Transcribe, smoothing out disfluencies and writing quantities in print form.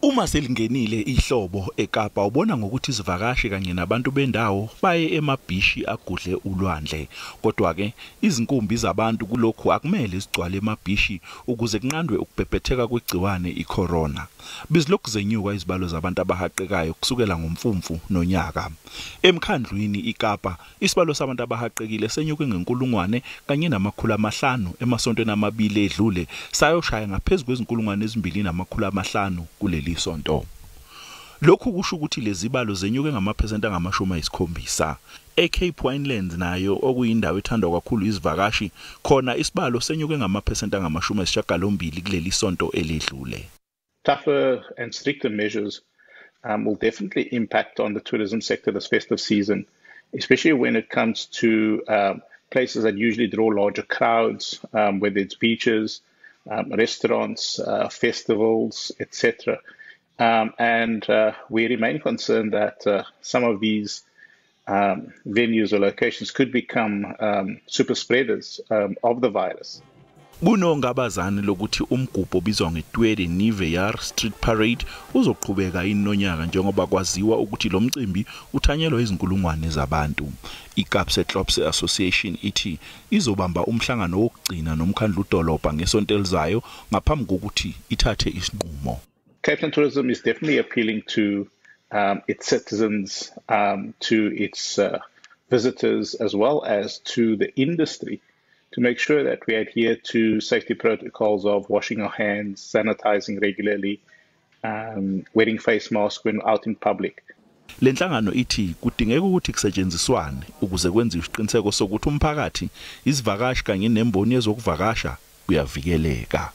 Uma selingenile ihlobo eKapa ubona ngokuthi izivakashi kanye nabantu bendawo baye emabhishi agudle ulwandle. Kodwa ke izinkumbi zabantu kulokhu akumele zigcwale emabhishi ukuze kunqandwe ukubhebhetheka kwegciwane icorona. Bizilokhu zenyuka izibalo zabantu abahaqekayo kusukela ngoMfumfu nonyaka. Emkhandlwini iKapa isibalo sabantu abahaqekile senyuke ngenkulungwane kanye nama500 emasontweni amabili edlule sayoshaya ngaphezulu kwezinkulungwane ezimbili nama500 kuleli sonto. Lokhu kusho ukuthi lezibalo zenyuke ngamaphesenti angama-70. eCape Winelands nayo okuyindawo ethandwa kakhulu izivakashi khona isibalo senyuke ngamaphesenti angama-80 kuleli sonto eledlule. Tougher and stricter measures will definitely impact on the tourism sector this festive season, especially when it comes to places that usually draw larger crowds, whether it's beaches, restaurants, festivals, etc. And we remain concerned that some of these venues or locations could become super spreaders of the virus. Kunongabazane lokuthi umgubho obizwa ngeTwede Nivear Street Parade uzoqhubeka inonyaka njengoba kwaziwa ukuthi lo mcimbi uthanyelwa izinkulungwane zabantu. iKapse Association ithi izobamba umhlangano wokugcina nomkhandlu udolobha ngesonto elizayo ngaphambi kokuthi ithathe isinqumo. Cape Town Tourism is definitely appealing to its citizens, to its visitors, as well as to the industry, to make sure that we adhere to safety protocols of washing our hands, sanitizing regularly, wearing face masks when out in public. Lenhlangano ithi kudingeka ukuthi kusetshenziswane ukuze kwenziwe isiqiniseko sokuthi umphakathi, izivakashi kanye nemboni yezokuvakasha kuyavikeleka.